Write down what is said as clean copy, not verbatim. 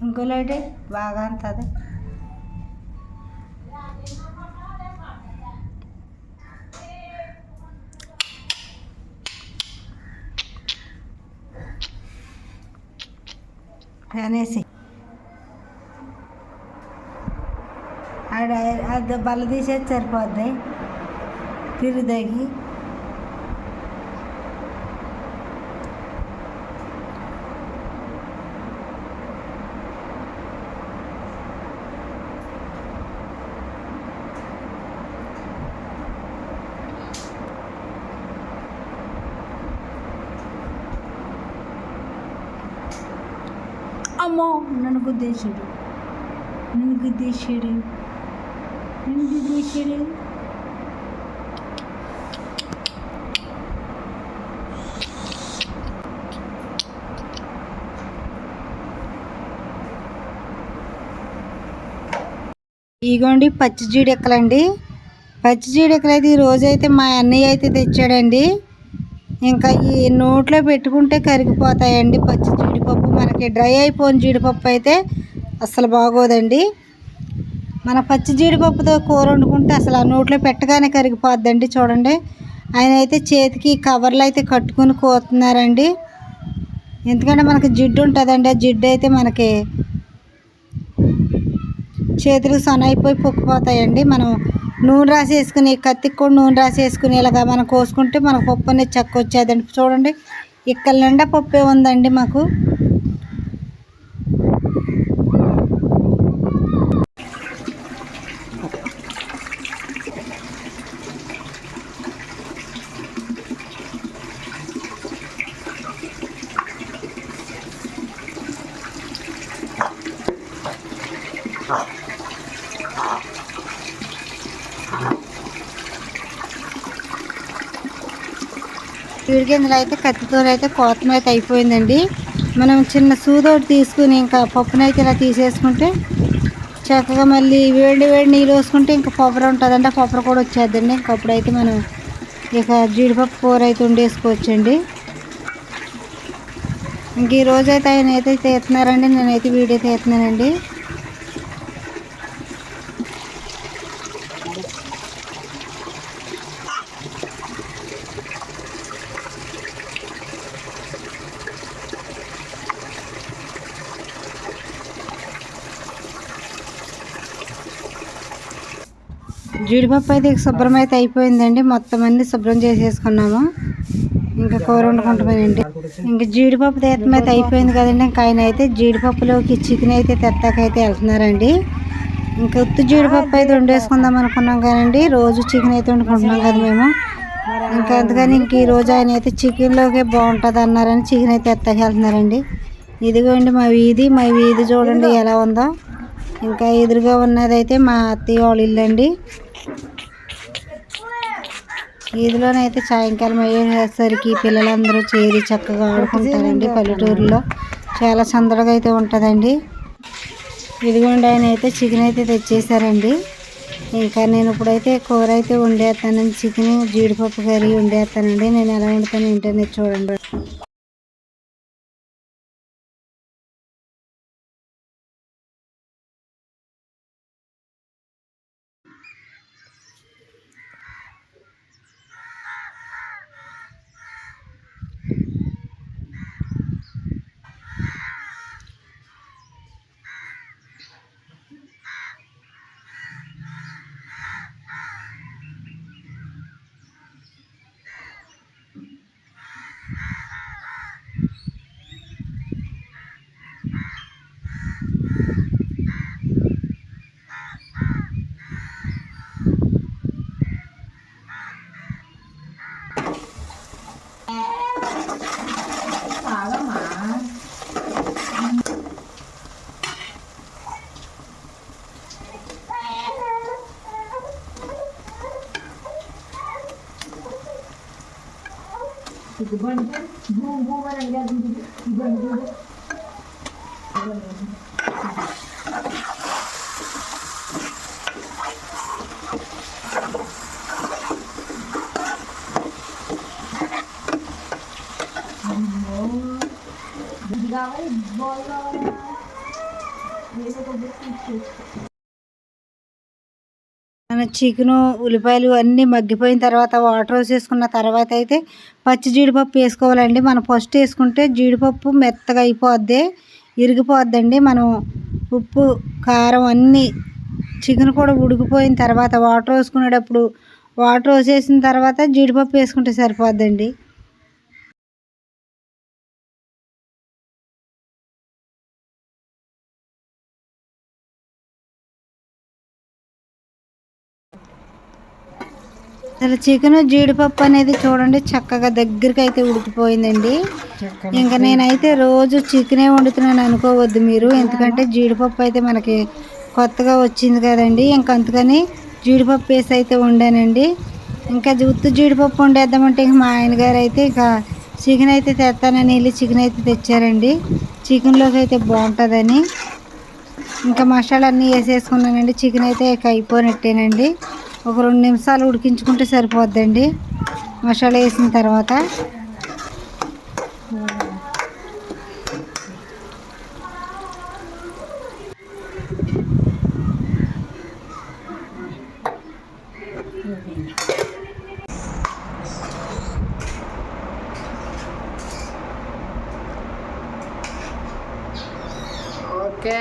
ఇంకో లైట్ బాగా అంతది. ఫ్యాన్ వేసి అది బల్ల తీసేది సరిపోద్ది తిరుగుదాగి. అమ్మో నన్ను గుద్దేశాడు. ఇగోండి పచ్చి జీడెక్కలండి. పచ్చి జీడెక్కలు అయితే ఈరోజైతే మా అన్నయ్య అయితే తెచ్చాడండి. ఇంకా ఈ నోట్లో పెట్టుకుంటే కరిగిపోతాయండి. పచ్చి జీడిపప్పు మనకి డ్రై అయిపోయిన జీడిపప్పు అయితే అసలు బాగోదండి. మన పచ్చి జీడిపప్పుతో కూర వండుకుంటే అసలు ఆ నోట్లో పెట్టగానే కరిగిపోద్దండి. చూడండి, ఆయన అయితే చేతికి కవర్లు అయితే కట్టుకుని కోతున్నారండి. ఎందుకంటే మనకి జిడ్డు ఉంటుందండి. ఆ జిడ్డు అయితే మనకి చేతులకు సొన అయిపోయి పొక్కిపోతాయండి. మనం నూనె రాసేసుకుని కత్తికి కూడా నూనె రాసేసుకుని ఇలాగా మనం కోసుకుంటే మనకు పప్పు అనేది చక్క వచ్చేదండి. చూడండి, ఇక్కడ నిండా పప్పే ఉందండి మాకు. గింజలు అయితే కత్తితో అయితే కోతం అయితే అయిపోయిందండి. మనం చిన్న సూదోటి తీసుకుని ఇంకా పప్పునైతే ఇలా తీసేసుకుంటే చక్కగా మళ్ళీ వేడి నీళ్ళు వేసుకుంటే ఇంకా కొబ్బరి ఉంటుందండి. ఆ కొబ్బరి కూడా వచ్చేద్దండి. ఇంకప్పుడైతే మనం ఇక జీడిపప్పు కూర అయితే వండేసుకోవచ్చండి. ఇంక ఈరోజైతే ఆయన అయితే తీస్తున్నారండి, నేనైతే వీడియో తీస్తున్నానండి. జీడిపప్పు అయితే శుభ్రం అయితే అయిపోయిందండి. మొత్తం అన్నీ శుభ్రం చేసేసుకున్నాము. ఇంకా కూర వండుకుంటామేనండి. ఇంకా జీడిపప్పు తీర్థం అయితే అయిపోయింది కదండి. ఇంకా ఆయన అయితే జీడిపప్పులోకి చికెన్ అయితే తెత్తాకైతే వెళ్తున్నారండి. ఇంకా ఉత్తి జీడిపప్పు అయితే వండేసుకుందాం అనుకున్నాం కానండి, రోజు చికెన్ అయితే వండుకుంటున్నాం కదా మేము. ఇంకా అందుకని ఇంక ఈరోజు ఆయన అయితే చికెన్లోకే బాగుంటుంది అన్నారని చికెన్ అయితే తెత్తాకి వెళ్తున్నారండి. ఇదిగోండి మా వీధి చూడండి ఎలా ఉందో. ఇంకా ఎదురుగా ఉన్నదైతే మా అత్తయ్య వాళ్ళ ఇల్లు అండి. వీధిలోనైతే సాయంకాలం అయ్యేసరికి పిల్లలందరూ చేరి చక్కగా ఆడుకుంటారండి. పల్లెటూరులో చాలా సందడిగా అయితే ఉంటుందండి. ఇదిగోండి ఆయన అయితే చికెన్ అయితే తెచ్చేసారండి. ఇంకా నేను ఇప్పుడైతే కూర అయితే వండేస్తానండి. చికెన్ జీడిపప్పు కర్రీ వండేస్తానండి. నేను ఎలా వండుతాను ఏంటనేది చూడండి. మన చికెను ఉల్లిపాయలు అన్నీ మగ్గిపోయిన తర్వాత వాటర్ వేసేసుకున్న తర్వాత అయితే పచ్చి జీడిపప్పు వేసుకోవాలండి. మనం ఫస్ట్ వేసుకుంటే జీడిపప్పు మెత్తగా అయిపోద్ది, ఇరిగిపోద్దండి. మనం ఉప్పు కారం అన్నీ చికెన్ కూడా ఉడికిపోయిన తర్వాత వాటర్ వేసుకునేటప్పుడు వాటర్ వేసేసిన తర్వాత జీడిపప్పు వేసుకుంటే సరిపోద్దండి. అసలు చికెన్ జీడిపప్పు అనేది చూడండి చక్కగా దగ్గరికి అయితే ఉడికిపోయిందండి. ఇంకా నేనైతే రోజు చికెనే వండుతున్నాను అనుకోవద్దు మీరు, ఎందుకంటే జీడిపప్పు అయితే మనకి కొత్తగా వచ్చింది కదండి. ఇంకా అందుకని జీడిపప్పు వేసి అయితే వండానండి. ఇంకా ఉత్తి జీడిపప్పు వండేద్దామంటే ఇంక మా ఆయన గారు అయితే ఇక చికెన్ అయితే తెస్తానని వెళ్ళి చికెన్ అయితే తెచ్చారండి. చికెన్లోకి అయితే బాగుంటుందని ఇంకా మసాలా అన్నీ వేసేసుకున్నానండి. చికెన్ అయితే ఇక అయిపోయినట్టేనండి. ఒక 2 నిమిషాలు ఉడికించుకుంటే సరిపోద్దండి మసాలా వేసిన తర్వాత. ఓకే.